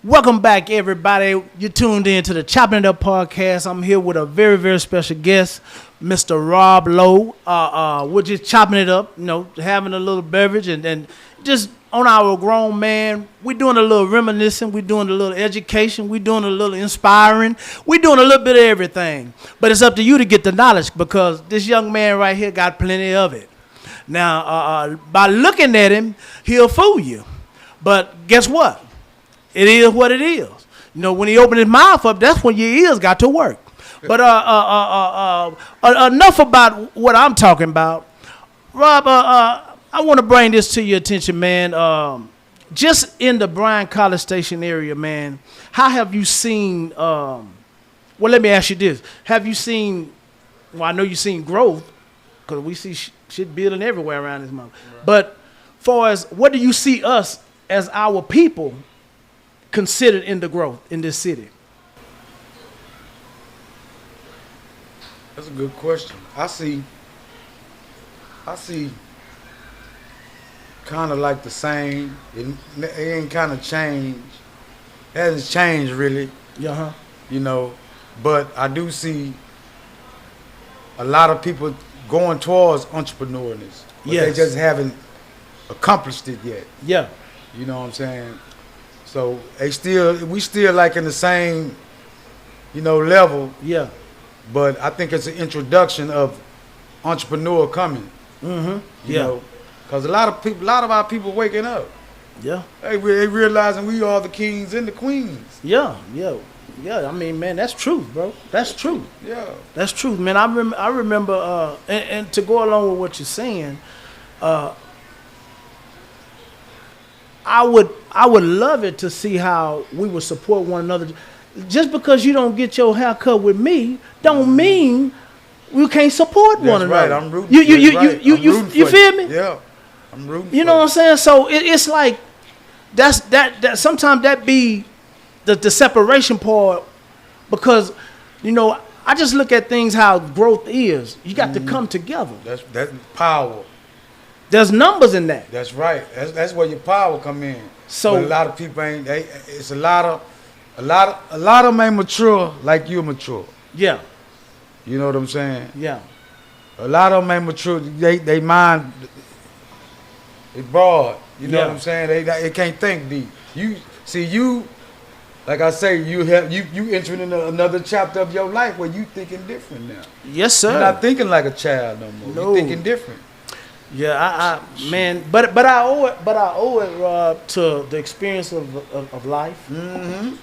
Welcome back, everybody. You tuned in to the Chopping It Up podcast. I'm here with a very, very special guest, Mr. Roblow. We're just chopping it up, having a little beverage and just on our grown man. We're doing a little reminiscing. We're doing a little education. We're doing a little inspiring. We're doing a little bit of everything. But it's up to you to get the knowledge because this young man right here got plenty of it. Now, by looking at him, he'll fool you. But guess what? It is what it is. When he opened his mouth up, that's when your ears got to work. But enough about what I'm talking about. Rob, I want to bring this to your attention, man. Just in the Bryan College Station area, man, how have you seen, well, let me ask you this. Have you seen, well, I know you've seen growth, because we see shit building everywhere around this month. Right. But far as, what do you see us as our people considered in the growth in this city? That's a good question. I see kind of like the same. It ain't kind of changed. It hasn't changed really. Yeah. But I do see a lot of people going towards entrepreneurness. But yes. They just haven't accomplished it yet. Yeah. You know what I'm saying? So we still like in the same, level. Yeah. But I think it's an introduction of entrepreneur coming. Mm-hmm. Because a lot of our people waking up. Yeah. They realizing we are the kings and the queens. Yeah. I mean, man, that's true, bro. That's true. Yeah. That's true, man. I remember, and to go along with what you're saying, I would love it to see how we would support one another. Just because you don't get your hair cut with me, don't mean we can't support one another. Right. I'm rooting. You feel me? Yeah, I'm rooting. You know what I'm saying? So it's like that. Sometimes that be the separation part, because I just look at things how growth is. You got to come together. That's power. There's numbers in that. That's right. That's where your power come in. So but a lot of people ain't. It's a lot of them ain't mature like you're mature. Yeah. You know what I'm saying? Yeah. A lot of them ain't mature. They mind. They broad. You know what I'm saying? They can't think deep. You. Like I say, you entering into another chapter of your life where you thinking different now. Yes, sir. You're not thinking like a child no more. No. You're thinking different. Yeah, man, but I owe it, Rob, to the experience of life. Mm-hmm.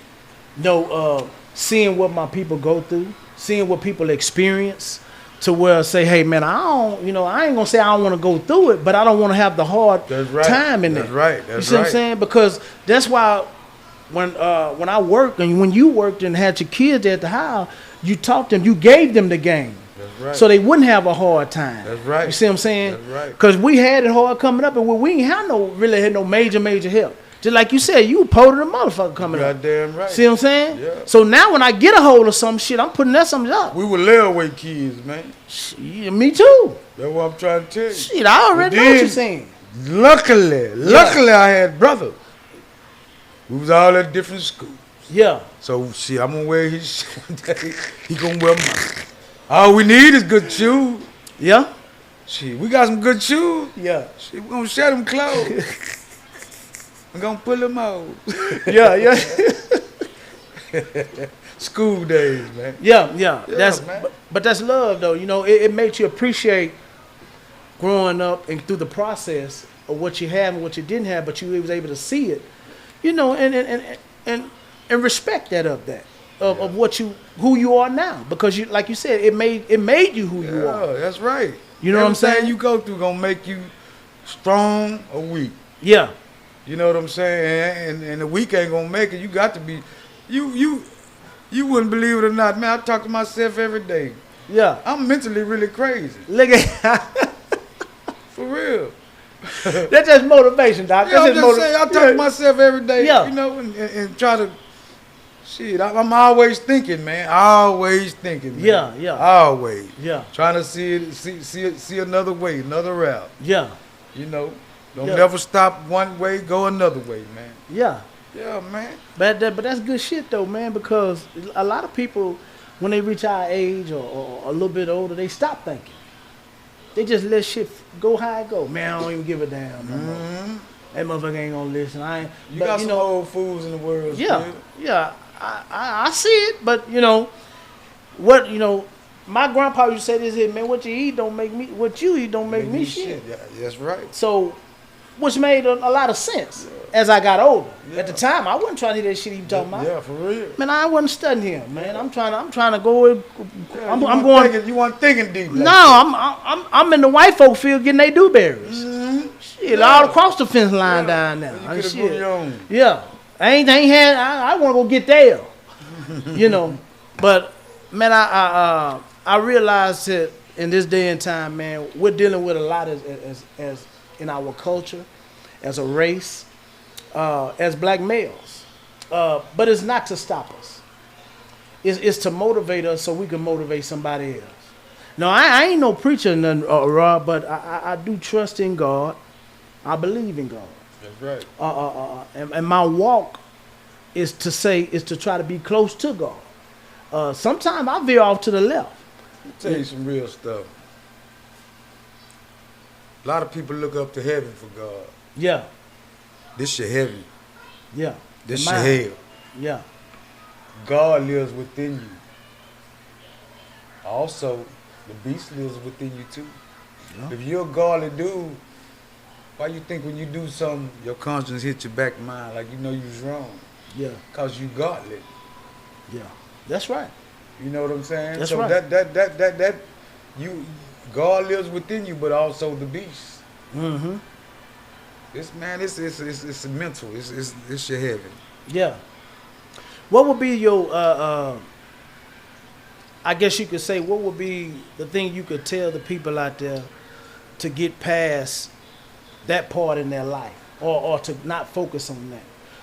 Seeing what my people go through, seeing what people experience, to where I say, hey, man, I ain't gonna say I don't want to go through it, but I don't want to have the hard time in there. That's right. You see what I'm saying? Because that's why when I worked and when you worked and had your kids at the house, you taught them, you gave them the game. That's right. So they wouldn't have a hard time. That's right. You see what I'm saying? That's right. Because we had it hard coming up, and we ain't had really had no major help. Just like you said, you supported a motherfucker coming up. Goddamn right. See what I'm saying? Yeah. So now when I get a hold of some shit, I'm putting that something up. We were layaway kids, man. Shit, me too. That's what I'm trying to tell you. Shit, I already know what you're saying. Luckily, I had brothers. We was all at different schools. Yeah. So shit, I'm gonna wear his shit one day. He gonna wear mine. All we need is good shoes. Yeah. Shit, we got some good shoes. Yeah. Shit, we gonna share them clothes. I'm gonna pull them out. Yeah. School days, man. Yeah. That's man. But that's love, though. It makes you appreciate growing up and through the process of what you have and what you didn't have, but you was able to see it, and respect that of who you are now, because you, like you said, it made you who you are. Yeah, that's right. You know what I'm saying? You go through gonna make you strong or weak. Yeah. You know what I'm saying? And the weak ain't gonna make it. You got to be. You wouldn't believe it or not, man. I talk to myself every day. Yeah. I'm mentally really crazy. Look at for real. That's just motivation, Doc. Yeah, I'm just saying, I talk to myself every day. Yeah. And try to. Shit, I'm always thinking, man. Always thinking, man. Yeah. Always. Yeah. Trying to see another way, another route. Yeah. Don't never stop one way, go another way, man. Yeah. Yeah, man. But that's good shit though, man, because a lot of people, when they reach our age or a little bit older, they stop thinking. They just let shit go how it go. Man, I don't even give a damn no more. That motherfucker ain't gonna listen. I ain't. You But, got some old fools in the world. Yeah, Still. yeah. I see it, but what my grandpa used to say this here, man. What you eat don't make me. What you eat don't make me shit. Yeah, that's right. So, which made a lot of sense as I got older. Yeah. At the time, I wasn't trying to hear that shit he was talking about. Yeah, for real. Man, I wasn't studying him, man. I'm trying to go. Yeah, I'm you going. you weren't thinking deep. Like No, I'm in the white folk field getting they dewberries. Shit, Yeah. all across the fence line down there. You And could have shit. grew your own. Yeah, I ain't had. I want to go get there. But man, I realized that in this day and time, man, we're dealing with a lot as in our culture, as a race, as black males. But it's not to stop us. It's to motivate us so we can motivate somebody else. No, I ain't no preacher, none, Rob, but I do trust in God. I believe in God. That's right. And my walk is to try to be close to God. Sometimes I veer off to the left. I'll tell you some real stuff. A lot of people look up to heaven for God. Yeah, This your heaven. yeah. This Mine. your hell. Yeah, God lives within you. Also, the beast lives within you too. Yeah. If you're a godly dude, why you think when you do something, your conscience hits your back mind like you know you was wrong? yeah, Cause you godly. yeah. That's right. You know what I'm saying? That's so right. that you God lives within you, but also the beast. Mm-hmm. It's man, it's mental. It's your heaven. Yeah. What would be your I guess you could say, what would be the thing you could tell the people out there to get past that part in their life, or to not focus on that?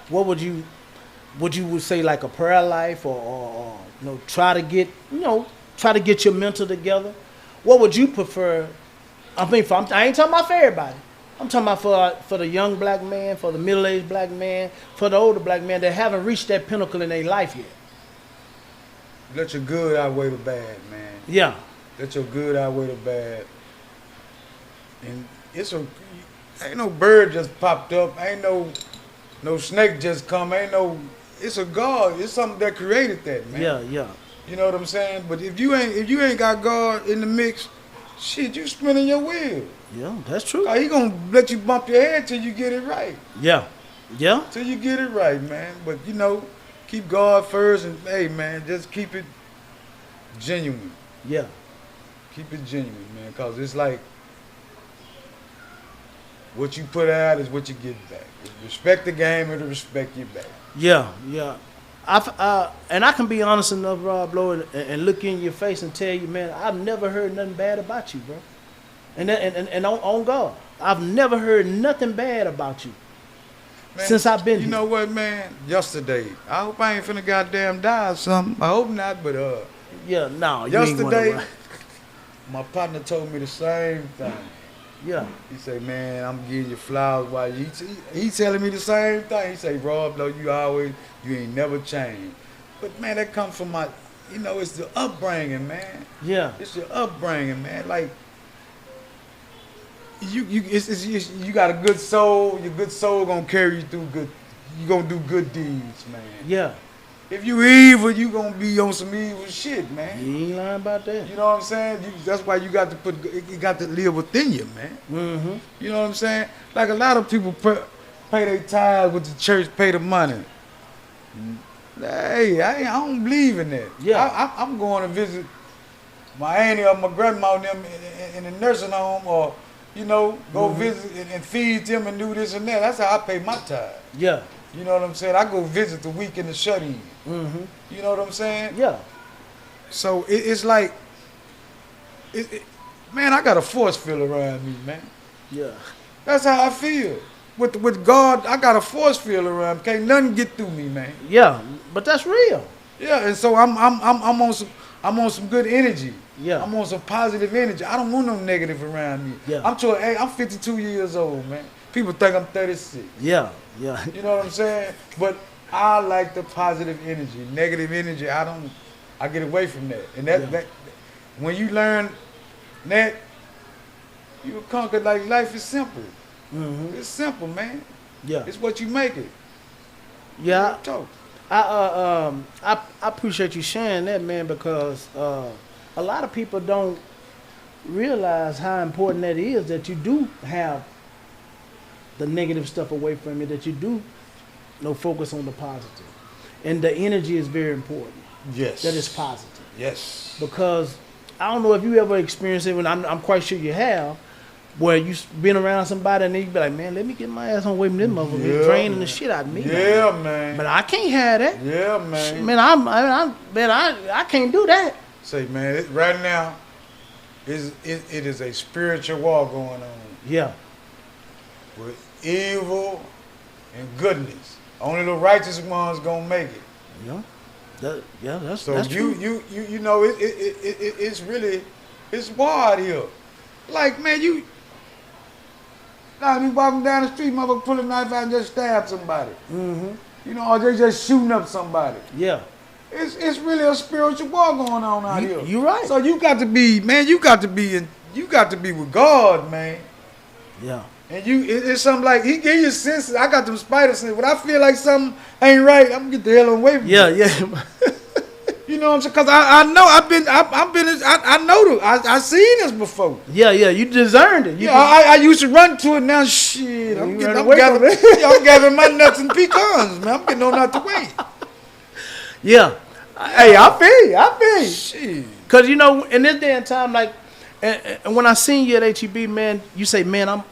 What would you say, like a prayer life, or try to get your mental together? What would you prefer? I mean, I ain't talking about for everybody. I'm talking about for the young black man, for the middle-aged black man, for the older black man that haven't reached that pinnacle in their life yet. Let your good outweigh the bad, man. Yeah. Let your good outweigh the bad. And ain't no bird just popped up. Ain't no snake just come. It's a God. It's something that created that, man. Yeah, yeah. You know what I'm saying? But if you ain't got God in the mix, shit, you spinning your wheel. Yeah, that's true. He gonna let you bump your head till you get it right. Yeah. Yeah. Till you get it right, man. But keep God first, and hey, man, just keep it genuine. Yeah. Keep it genuine, man, cause it's like what you put out is what you get back. Respect the game, it'll respect you back. Yeah, yeah. And I can be honest enough, Rob Lowe, and look in your face and tell you, man, I've never heard nothing bad about you, bro. And on God, I've never heard nothing bad about you, Man, since I've been You here. know what, man? Yesterday, I hope I ain't finna goddamn die or something. I hope not, but Yeah, no. You ain't yesterday, wanna- my partner told me the same thing. Yeah. He said, man, I'm giving you flowers while he telling me the same thing. He say, Rob, no, you ain't never changed. But man, that comes from my, it's the upbringing, man. Yeah. It's your upbringing, man. Like, you got a good soul. Your good soul gonna carry you through good. You gonna do good deeds, man. Yeah. If you evil, you gonna be on some evil shit, man. You ain't lying about that. You know what I'm saying? That's why you got to it got to live within you, man. Mm-hmm. You know what I'm saying? Like a lot of people pay their tithes with the church, pay the money. Hey, I don't believe in that. Yeah. I'm going to visit my auntie or my grandma and them in the nursing home, or go visit and feed them and do this and that. That's how I pay my tithe. Yeah. You know what I'm saying? I go visit the week in the shut-in. Mm-hmm. You know what I'm saying? Yeah. So it's like, man, I got a force field around me, man. Yeah. That's how I feel. With God, I got a force field around me. Can't nothing get through me, man. Yeah. But that's real. Yeah, and so I'm on some good energy. Yeah. I'm on some positive energy. I don't want no negative around me. Yeah. I'm 52 years old, man. People think I'm 36. Yeah, yeah. You know what I'm saying? But I like the positive energy. Negative energy, I get away from that. And that when you learn that, you conquer. Like, life is simple. Mm-hmm. It's simple, man. Yeah. It's what you make it. Yeah. Talk. I appreciate you sharing that, man, because a lot of people don't realize how important that is, that you do have the negative stuff away from you, that you do focus on the positive. And the energy is very important. Yes. That is positive. Yes. Because I don't know if you ever experienced it, when I'm quite sure you have, where you been around somebody and they be like, man, let me get my ass on away from this motherfucker. It's draining the shit out of me. Yeah, man. But I can't have that. Yeah, man. Man, I can't do that. Say, man, right now, it is a spiritual war going on. Yeah. With evil and goodness. Only the righteous ones gonna make it. Yeah. That's so. That's true. You know it's really wild here. Like, man, I mean, walking down the street, motherfucker pull a knife out and just stab somebody. Mm-hmm. You know, or they just shooting up somebody. Yeah. It's really a spiritual war going on out here. You're right. So you got to be, man. You got to be with God, man. Yeah. And it's something like He gave you senses. I got them spider senses. When I feel like something ain't right, I'm gonna get the hell away from Yeah. You know what I'm saying? Cause I know I know I seen this before. Yeah. You discerned it. I used to run to it. Now shit, I'm gathering my nuts and pecans, man. I'm getting on out the way. Yeah. Hey, I feel you. Shit. Cause in this day and time, like, and when I seen you at HEB, man, you say, man, I'm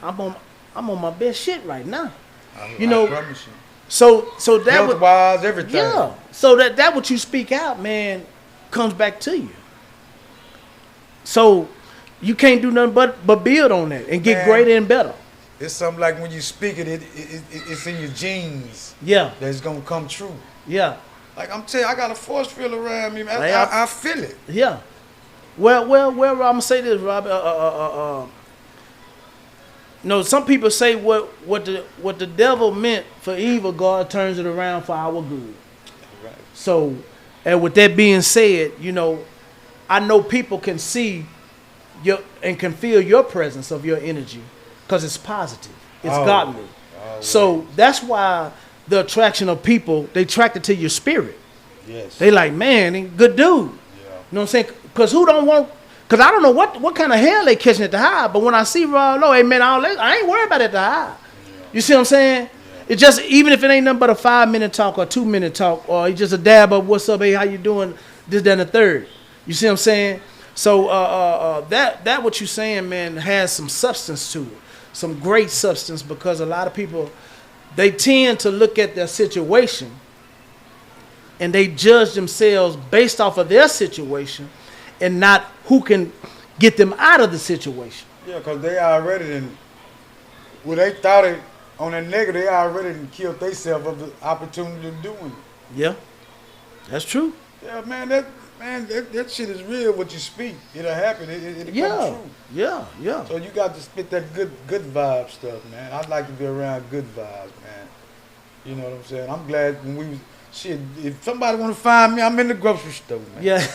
on my best shit right now. I promise you. So that health-wise, everything. Yeah. So that what you speak out, man, comes back to you. So you can't do nothing but build on that and get greater and better. It's something like when you speak it's in your genes. Yeah. That's gonna come true. Yeah. Like I'm telling you, I got a force field around me, man. I feel it. Yeah. Well, I'm gonna say this, Rob. Some people say what the devil meant for evil, God turns it around for our good. Right. So, and with that being said, I know people can see and can feel your presence of your energy because it's positive, it's godly. So that's why the attraction of people, they attracted to your spirit. Yes. They like, man, good dude. Yeah. You know what I'm saying? Because who don't want? Because I don't know what kind of hell they catching at the high. But when I see Roblow, hey man, I ain't worried about it at the high. Yeah. You see what I'm saying? Yeah. It just, even if it ain't nothing but a 5-minute talk or 2-minute talk, or it's just a dab of what's up, hey, how you doing? This, that, and the third. You see what I'm saying? So that what you saying, man, has some substance to it, some great substance, because a lot of people, they tend to look at their situation and they judge themselves based off of their situation and not who can get them out of the situation. Yeah, because they already they thought it on that negative, they already killed themselves of the opportunity of doing it. Yeah, that's true. Yeah, man, that shit is real. What you speak, it'll happen. It'll come true. Yeah. So you got to spit that good vibe stuff, man. I'd like to be around good vibes, man. You know what I'm saying? I'm glad when we was shit. If somebody want to find me, I'm in the grocery store, man. Yeah.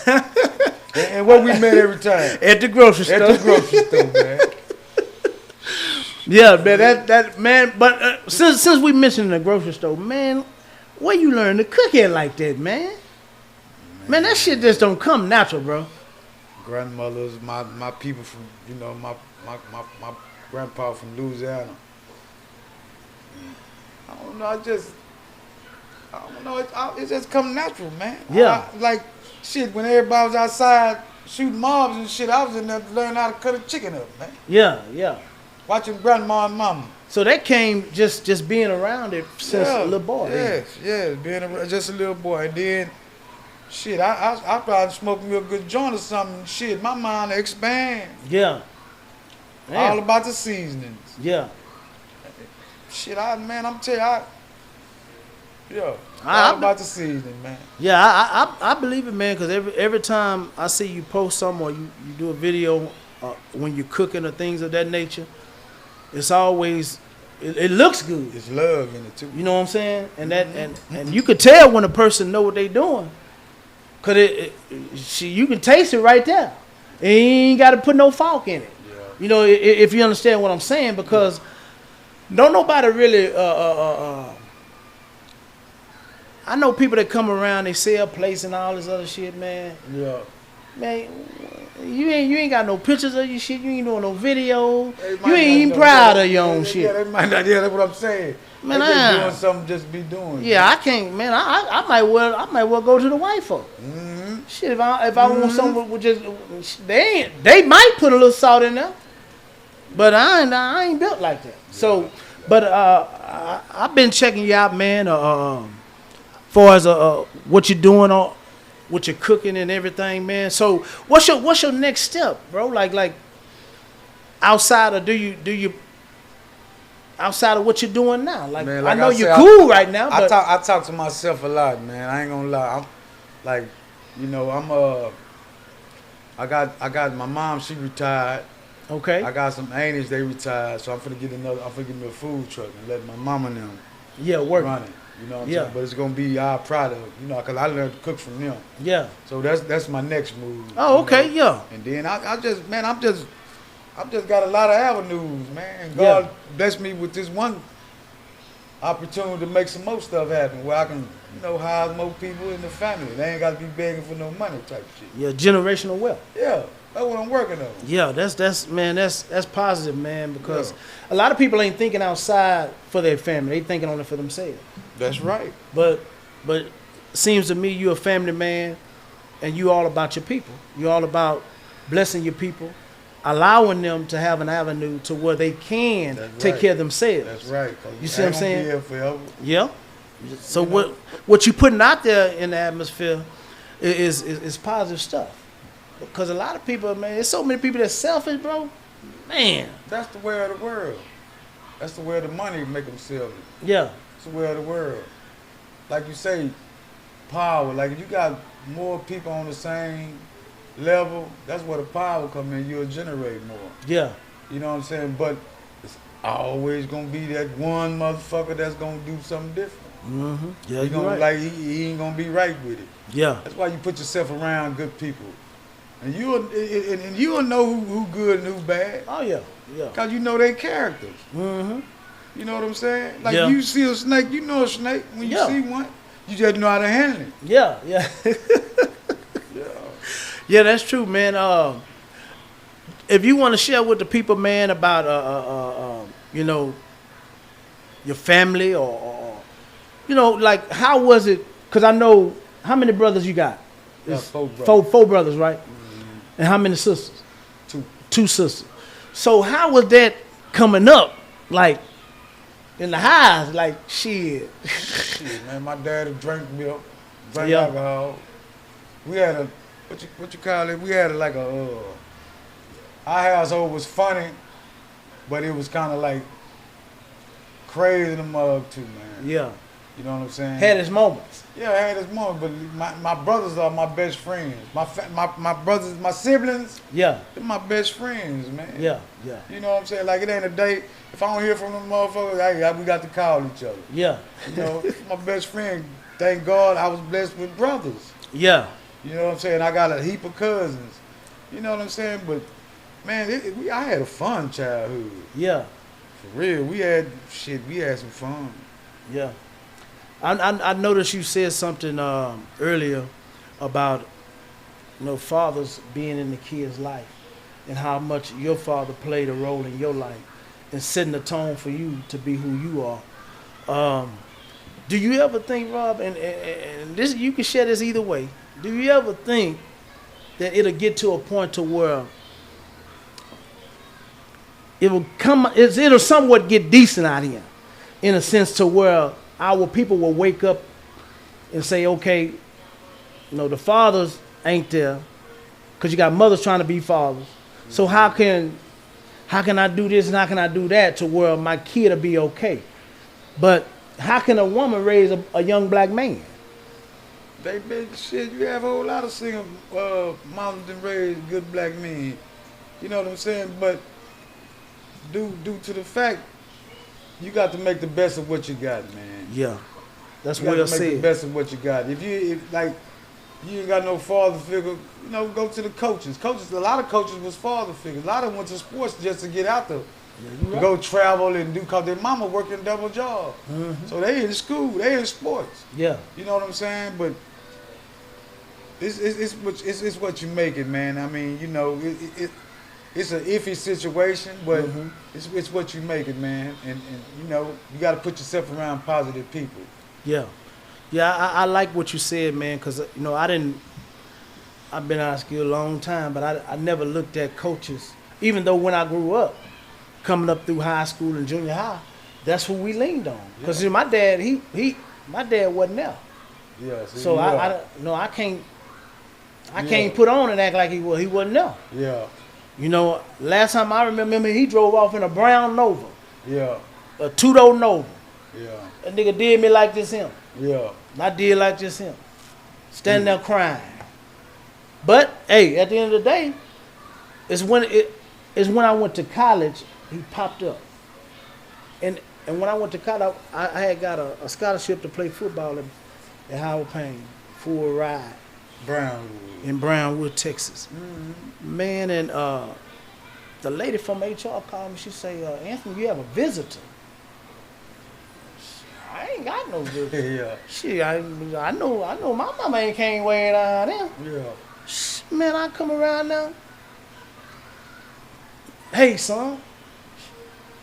and where we met every time at the grocery store. At the grocery store, man. Yeah, man. That man. But since we mentioned the grocery store, man, where you learn to cook it like that, man? Man, that shit just don't come natural, bro. Grandmothers, my people from, my grandpa from Louisiana. I don't know, it just come natural, man. Yeah. Like, shit, when everybody was outside shooting mobs and shit, I was in there to learn how to cut a chicken up, man. Yeah. Watching grandma and mama. So that came just being around it since a little boy. Yes, being just a little boy. And then, shit, I probably smoked me a good joint or something. Shit, my mind expand. Yeah. Damn. All about the seasonings. Yeah. Shit, I'm telling you, all about the seasoning, man. Yeah, I believe it, man, because every time I see you post something or you do a video when you're cooking or things of that nature, it's always it looks good. It's love in it too. You know what I'm saying? And that and you could tell when a person know what they doing, cause you can taste it right there. And you ain't got to put no fork in it. Yeah. You know, if you understand what I'm saying, because don't nobody really. I know people that come around, they sell plates and all this other shit, man. Yeah. Man, you ain't got no pictures of your shit. You ain't doing no videos. They might You ain't not even know. proud of your own Yeah, shit. Yeah, they might not. Yeah, that's what I'm saying. Man, they just doing something, just be doing. Yeah, I can't, man. I might well go to the white folk. Mm-hmm. Shit, if I want something with just they might put a little salt in there, but I ain't built like that. So, but I've been checking you out, man. Far as what you're doing on what you're cooking and everything, man. So what's your next step, bro? Like outside of do you outside of what you're doing now? Like, Man, I like know I you're said, cool right now, but I talk to myself a lot, man. I ain't gonna lie. I'm like, you know, I got my mom. She retired. okay. I got some aunties. They retired. So I'm finna get me a food truck and let my mama and them Yeah, work. run it. You know what I'm Yeah. saying? But it's gonna be our product, you know, cause I learned to cook from them. Yeah. So that's my next move. Oh, you okay. know? Yeah. And then I've just got a lot of avenues, man. God blessed me with this one opportunity to make some more stuff happen where I can, you know, hire more people in the family. They ain't got to be begging for no money type shit. Yeah. Generational wealth. Yeah, that's what I'm working on. Yeah, that's positive, man, because a lot of people ain't thinking outside for their family. They thinking only for themselves. That's right. But seems to me you a family man and you all about your people. You all about blessing your people, allowing them to have an avenue to where they can take care of themselves. That's right. You see what I'm saying? Here forever. Yeah. So what you putting out there in the atmosphere is positive stuff. Because a lot of people, man, there's so many people that's selfish, bro. Man. That's the way of the world. That's the way of the money make them selfish. Yeah. It's the way of the world. Like you say, power. Like if you got more people on the same level, that's where the power come in. You'll generate more. Yeah. You know what I'm saying? But it's always gonna be that one motherfucker that's gonna do something different. Mm-hmm. Yeah, He you're gonna right. like he ain't gonna be right with it. Yeah. That's why you put yourself around good people, and you'll know who good and who bad. Oh yeah. Yeah. Cause you know their characters. Mm-hmm. You know what I'm saying? Like Yeah. you see a snake, you know a snake. When you Yeah. see one, you just know how to handle it. Yeah. Yeah. Yeah. Yeah, that's true, man. If you want to share with the people, man, about you know, your family or you know, like how was it? Because I know how many brothers you got. Yeah, It's four brothers. Four brothers, right? And how many sisters? Two sisters. So how was that coming up? Like in the highs, like shit. Shit, man, my daddy drank milk, drank Yeah. alcohol. We had a what you call it? We had like a our household was funny, but it was kind of like crazy in the mug too, man. Yeah. You know what I'm saying? Had its moments. Yeah, I had this moment, but my brothers are my best friends. My brothers, my siblings, Yeah. they're my best friends, man. Yeah. Yeah. You know what I'm saying? Like it ain't a day. If I don't hear from them motherfuckers, hey, we got to call each other. Yeah. You know, my best friend. Thank God I was blessed with brothers. Yeah. You know what I'm saying? I got a heap of cousins. You know what I'm saying? But man, I had a fun childhood. Yeah. For real, we had some fun. Yeah. I noticed you said something earlier about, you know, fathers being in the kid's life and how much your father played a role in your life and setting the tone for you to be who you are. Do you ever think, Rob, and this you can share this either way, do you ever think that it'll get to a point to where it'll somewhat get decent out here, in a sense to where our people will wake up and say, okay, you know, the fathers ain't there because you got mothers trying to be fathers. So how can I do this and how can I do that to where my kid will be okay? But how can a woman raise a young black man? They big shit. You have a whole lot of single moms and raised good black men. You know what I'm saying? But due to the fact you got to make the best of what you got, man. Yeah, that's You got well to make the said. best of what you got. If like you ain't got no father figure, go to the coaches. Coaches, a lot of coaches was father figures. A lot of them went to sports just to get out there. Yeah, To go travel and do, cause their mama working double job. So they in school, they in sports. Yeah, You know what I'm saying? But it's what you make it, man. I mean, it's an iffy situation, but it's what you make it, man. And you got to put yourself around positive people. yeah, yeah. I like what you said, man, because I've been out of school a long time, but I never looked at coaches, even though when I grew up, coming up through high school and junior high, that's who we leaned on. Because my dad, my dad wasn't there. Yeah. So I can't put on and act like he was. He wasn't there. Yeah. Last time I remember, he drove off in a brown Nova, Yeah. a two-door Nova. Yeah. That nigga did me like this him. Yeah. And I did like just him. Standing there crying. But hey, at the end of the day, it's when I went to college, he popped up. And when I went to college, I had got a scholarship to play football at Howard Payne, full ride. Brownwood. In Brownwood, Texas. Man, and the lady from HR called me. She say, Anthony, you have a visitor. I ain't got no visitor. Yeah. Shit, I know my mama ain't came way down there. Yeah. Man, I come around now. Hey, son.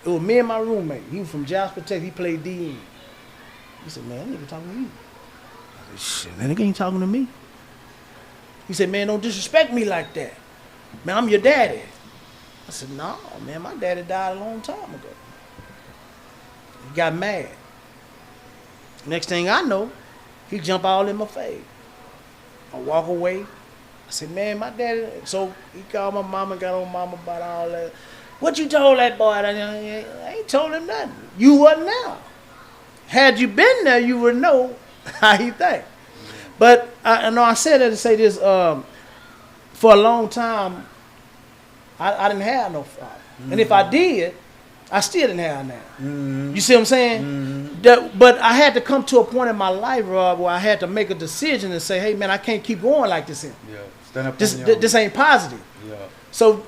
It was me and my roommate. He was from Jasper, Texas. He played DN. He said, man, that nigga talking to you. I said, shit, that nigga ain't talking to me. He said, man, don't disrespect me like that. Man, I'm your daddy. I said, no, man, my daddy died a long time ago. He got mad. Next thing I know, he jump all in my face. I walk away. I said, man, my daddy. So he called my mama, got on mama about all that. What you told that boy? I ain't told him nothing. You wasn't there. Had you been there, you would know how he think. But I know I said that to say this. For a long time, I didn't have no father. And if I did, I still didn't have none. You see what I'm saying? But I had to come to a point in my life, Rob, where I had to make a decision and say, hey, man, I can't keep going like this. Yeah. Stand up. This ain't positive. Yeah. So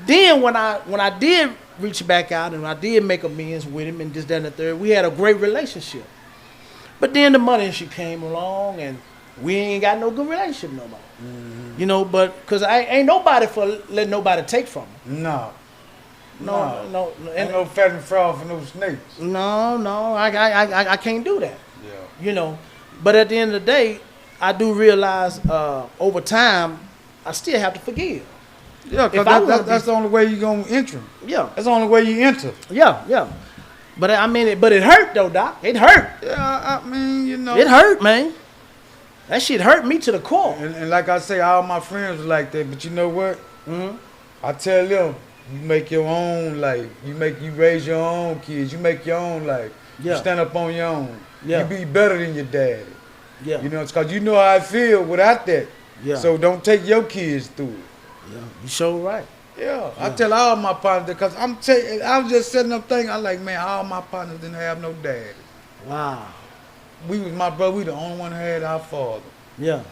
then when I did reach back out and I did make amends with him and this, that, and the third, we had a great relationship. But then the money issue came along and we ain't got no good relationship no more. But because I ain't nobody for letting nobody take from him. No. No. Ain't no fat and frog for no snakes. No. I can't do that. Yeah. But at the end of the day, I do realize over time, I still have to forgive. Yeah, because that's the only way you're going to enter. Yeah. That's the only way you enter. Yeah. But I mean, but it hurt though, Doc. It hurt. Yeah, I mean, It hurt, man. That shit hurt me to the core. And like I say, all my friends was like that. But you know what? I tell them, you make your own life. You raise your own kids. You make your own life. Yeah. You stand up on your own. Yeah. You be better than your daddy. Yeah. It's because you know how I feel without that. Yeah. So don't take your kids through it. Yeah. You sure right. Yeah. I tell all my partners, because I was just sitting up thinking, I'm like, man, all my partners didn't have no daddy. Wow. We was my brother, we the only one who had our father. Yeah.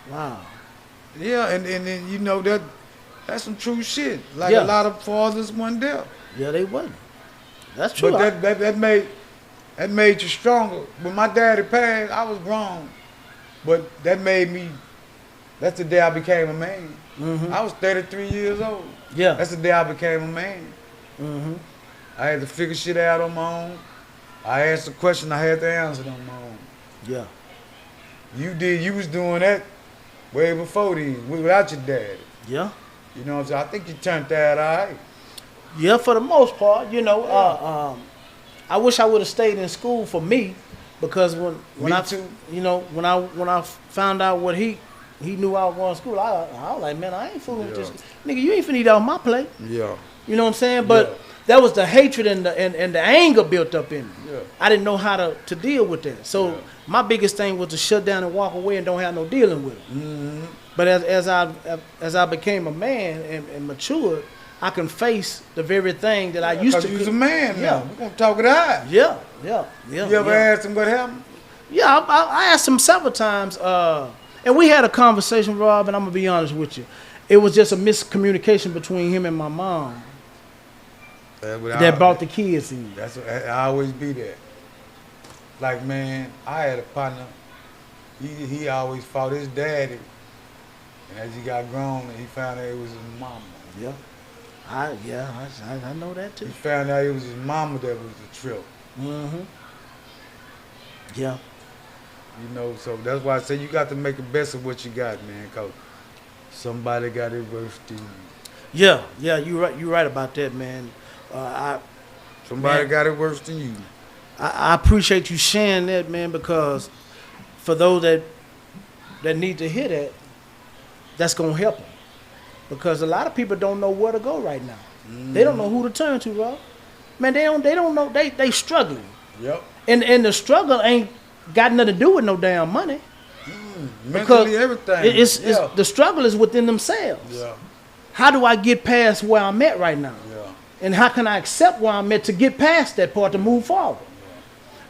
Wow. Yeah, and then that's some true shit. Like a lot of fathers wasn't there. Yeah, they wasn't. That's true. But that made you stronger. When my daddy passed, I was grown. But that's the day I became a man. I was 33 years old. Yeah. That's the day I became a man. I had to figure shit out on my own. I asked a question, I had to answer it on my own. Yeah. You was doing that way before then, without your daddy. Yeah. You know what I'm saying? I think you turned that all right. Yeah, for the most part, I wish I would have stayed in school for me, because when I found out what he knew I was going to school, I was like, man, I ain't fooling with this nigga. You ain't finna eat off my plate. Yeah. You know what I'm saying? But that was the hatred and the anger built up in me. Yeah. I didn't know how to deal with that. So my biggest thing was to shut down and walk away and don't have no dealing with it. But as I became a man and matured, I can face the very thing that I used to. Because you're a man now. Yeah. We're going to talk it out. Yeah. You ever asked him what happened? Yeah, I asked him several times, and we had a conversation, Rob, and I'm going to be honest with you. It was just a miscommunication between him and my mom that brought the kids in. I always be there. Like, man, I had a partner. He always fought his daddy. And as he got grown, he found out it was his mama. Yeah. I know that too. He found out it was his mama that was the trip. Mm-hmm. Yeah. You know, so that's why I say you got to make the best of what you got, man, because somebody got it worse than you. Yeah, you're right about that, man. Somebody got it worse than you. I appreciate you sharing that, man, because for those that need to hear that, that's gonna help them. Because a lot of people don't know where to go right now. Mm-hmm. They don't know who to turn to, Rob. Man, they don't know. They struggling. Yep. And the struggle ain't got nothing to do with no damn money. Mentally, everything. It's the struggle is within themselves. Yeah. How do I get past where I'm at right now? Yeah. And how can I accept where I'm at to get past that part to move forward?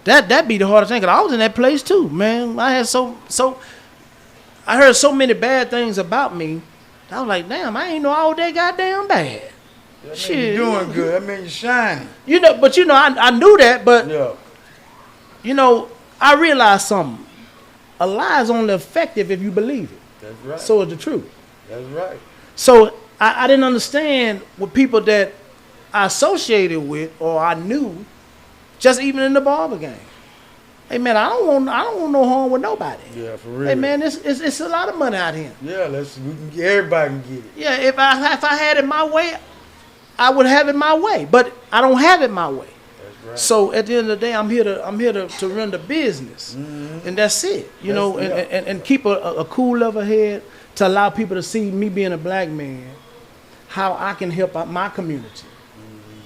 That be the hardest thing. 'Cause I was in that place too, man. I had I heard so many bad things about me. I was like, damn, I ain't know all that goddamn bad. That mean you're doing good. That mean you're shining. But I knew that, but yeah. I realized something. A lie is only effective if you believe it. That's right. So is the truth. That's right. So I didn't understand what people that I associated with or I knew, just even in the barber game. Hey man, I don't want no harm with nobody. Yeah, for real. Hey man, it's a lot of money out here. Yeah, everybody can get it. Yeah, if I had it my way, I would have it my way. But I don't have it my way. That's right. So at the end of the day, I'm here to run the business, and that's it. And keep a cool level head to allow people to see me being a black man, how I can help out my community,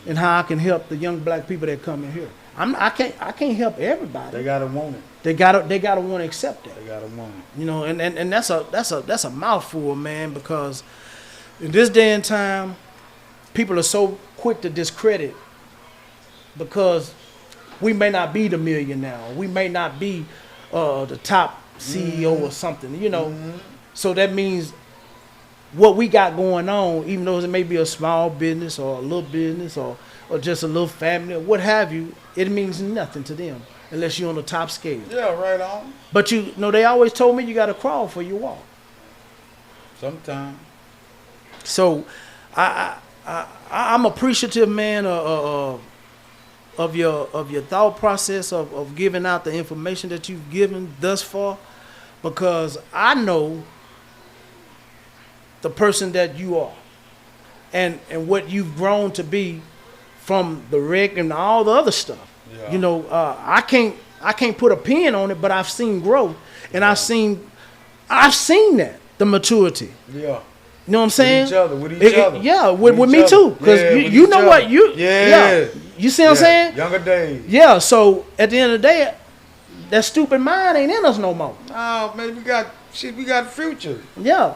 and how I can help the young black people that come in here. I can't help everybody. They gotta want it. They gotta want to accept that. They gotta want it. And that's a mouthful, man, because in this day and time, people are so quick to discredit because we may not be the millionaire, we may not be the top CEO or something, So that means what we got going on, even though it may be a small business or a little business or just a little family or what have you, it means nothing to them unless you're on the top scale. Yeah, right on. But they always told me you got to crawl before you walk. Sometimes. So I'm appreciative, man, of your thought process of giving out the information that you've given thus far, because I know the person that you are and what you've grown to be from the wreck and all the other stuff. Yeah. I can't put a pin on it, but I've seen growth, and I've seen that, the maturity. Yeah. You know what I'm saying? With each other. Yeah, with me too. Because you know what? You see what I'm saying? Younger days. Yeah, so at the end of the day, that stupid mind ain't in us no more. Oh, man, we got future. Yeah.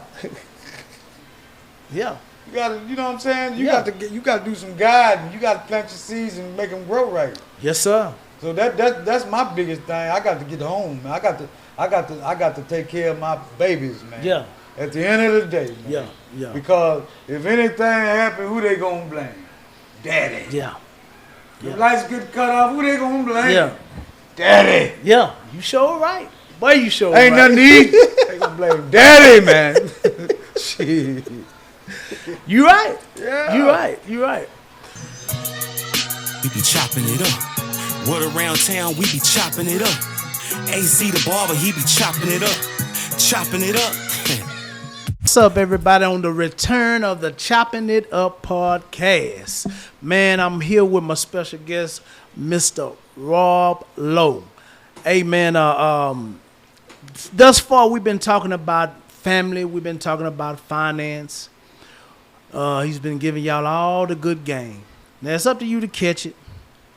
Yeah. You gotta, you know what I'm saying? You got to do some guiding. You got to plant your seeds and make them grow right. Yes, sir. So that's my biggest thing. I got to get home, man. I got to take care of my babies, man. Yeah. At the end of the day, man. Yeah. Because if anything happen, who they gonna blame? Daddy. Yeah. If lights get cut off, who they gonna blame? Yeah. Daddy. Yeah. You sure right. Boy, you sure Ain't right. nothing to eat. They gonna blame Daddy, man. Shit. You right. Yeah. You right. We be chopping it up. Word around town, we be chopping it up. AC the barber, he be chopping it up. Chopping it up. What's up, everybody, on the return of the Chopping It Up podcast. Man, I'm here with my special guest, Mr. Roblow. Hey, man, thus far we've been talking about family. We've been talking about finance. He's been giving y'all all the good game. Now, it's up to you to catch it.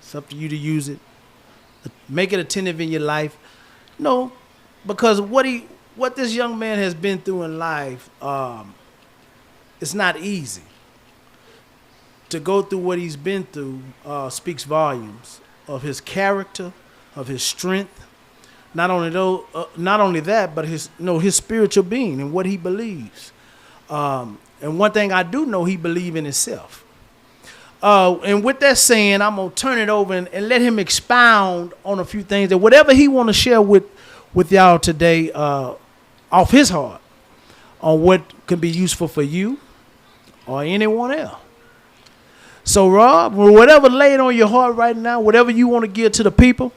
It's up to you to use it. Make it attentive in your life. No, because what this young man has been through in life, it's not easy. to go through what he's been through speaks volumes of his character, of his strength. Not only that, but his spiritual being and what he believes. And one thing I do know, he believes in himself. And with that saying, I'm gonna turn it over and let him expound on a few things that whatever he want to share with y'all today, off his heart, on what can be useful for you or anyone else. So, Rob, whatever laid on your heart right now, whatever you want to give to the people,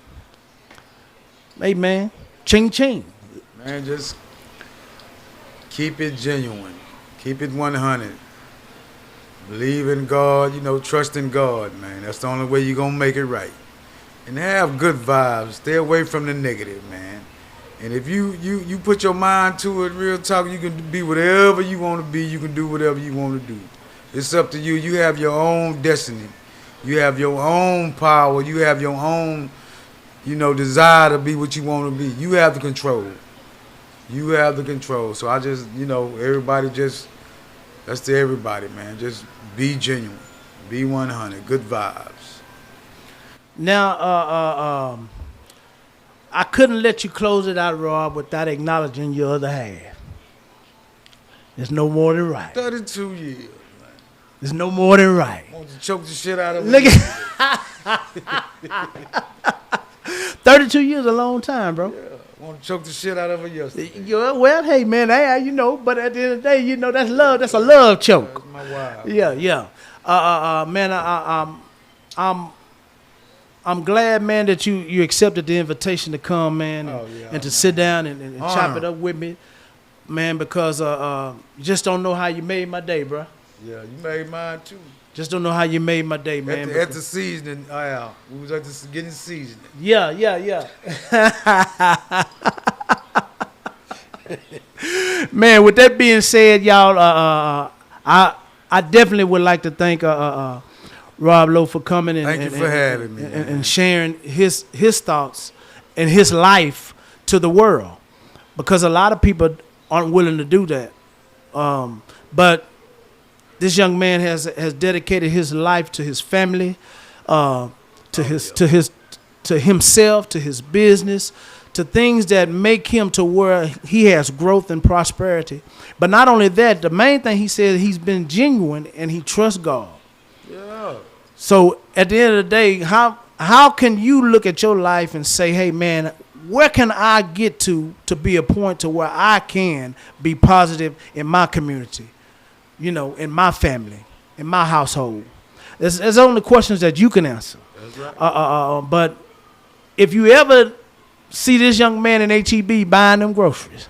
hey, man, ching ching. Man, just keep it genuine. Keep it 100. Believe in God, trust in God, man. That's the only way you're going to make it right. And have good vibes. Stay away from the negative, man. And if you put your mind to it, real talk, you can be whatever you want to be. You can do whatever you want to do. It's up to you. You have your own destiny. You have your own power. You have your own, desire to be what you want to be. You have the control. You have the control. So I just, everybody just, that's to everybody, man. Just be genuine. Be 100. Good vibes. Now, I couldn't let you close it out, Rob, without acknowledging your other half. There's no more than right. 32 years. There's no more than right. Want to choke the shit out of Look at 32 years a long time, bro. Yeah, want to choke the shit out of her yesterday. Yeah, well, hey, man, but at the end of the day, that's love. That's a love choke. That's my wife. Yeah. Man, I'm glad, man, that you accepted the invitation to come, man, and to sit down and chop it up with me, man, because you just don't know how you made my day, bro. Yeah, you made mine too. Just don't know how you made my day, man. At the seasoning, we was at the getting seasoning. Yeah. Man, with that being said, y'all, I definitely would like to thank Roblow for coming and thank you for having me, and sharing his thoughts and his life to the world, because a lot of people aren't willing to do that. But this young man has dedicated his life to his family, to himself, to his business, to things that make him to where he has growth and prosperity. But not only that, the main thing he said, he's been genuine and he trusts God. Yeah. So at the end of the day, how can you look at your life and say, hey, man, where can I get to be a point to where I can be positive in my community, in my family, in my household? There's only questions that you can answer. That's right. But if you ever see this young man in HEB buying them groceries,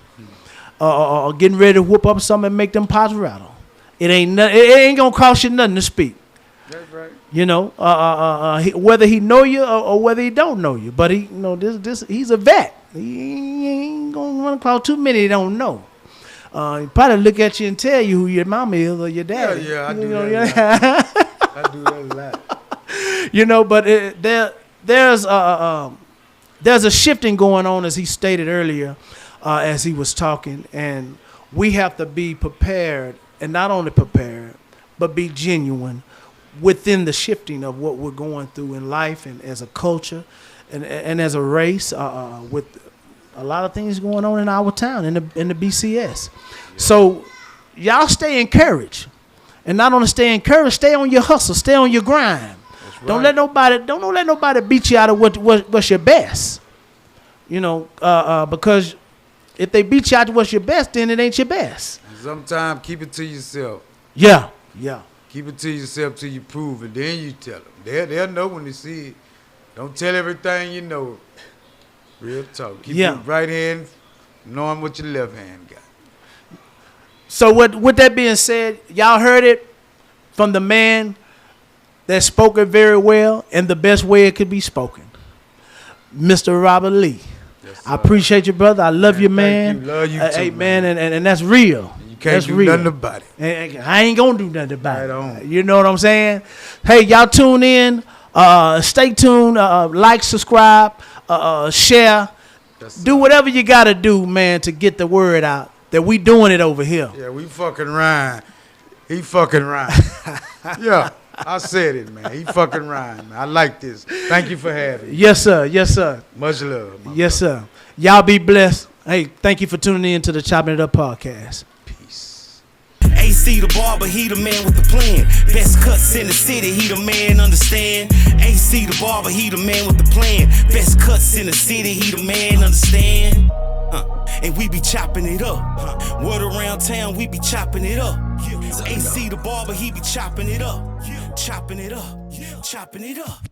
or getting ready to whoop up something and make them pots rattle, it ain't gonna cost you nothing to speak. That's right. Whether he know you or whether he don't know you, but he's a vet. He ain't gonna run across too many he don't know. He probably look at you and tell you who your mama is or your daddy. Yeah, I do that. I do that a lot. But there's a shifting going on, as he stated earlier, as he was talking, and we have to be prepared, and not only prepared, but be genuine within the shifting of what we're going through in life and as a culture and as a race, with a lot of things going on in our town, in the BCS. Yeah. So y'all stay encouraged. And not only stay encouraged, stay on your hustle, stay on your grind. Right. Don't let nobody beat you out of what's your best. Because if they beat you out of what's your best, then it ain't your best. Sometimes keep it to yourself. Yeah. Keep it to yourself till you prove it. Then you tell them. They'll know when they see it. Don't tell everything you know. Real talk. Keep your right hand knowing what your left hand got. So with that being said, y'all heard it from the man that spoke it very well in the best way it could be spoken, Mr. Robert Lee. Yes, I appreciate you, brother. I love you, man. Thank you. Love you too, hey, man, and that's real. You can't do nothing about it. And I ain't gonna do nothing about it. You know what I'm saying? Hey, y'all tune in. Stay tuned. Like, subscribe, share. Do whatever you gotta do, man, to get the word out that we doing it over here. Yeah, we fucking rhyme. He fucking rhyme. Yeah. I said it, man. He fucking rhyme, man. I like this. Thank you for having me. Yes, sir. Yes, sir. Much love. My Yes, brother. sir. Y'all be blessed. Hey, thank you for tuning in to the Chopping It Up podcast. Peace. AC the barber, he the man with the plan. Best cuts in the city, he the man, understand? AC the barber, he the man with the plan. Best cuts in the city, he the man, understand? And we be chopping it up. Word around town, we be chopping it up. AC the barber, he be chopping it up. Chopping it up. Chopping it up.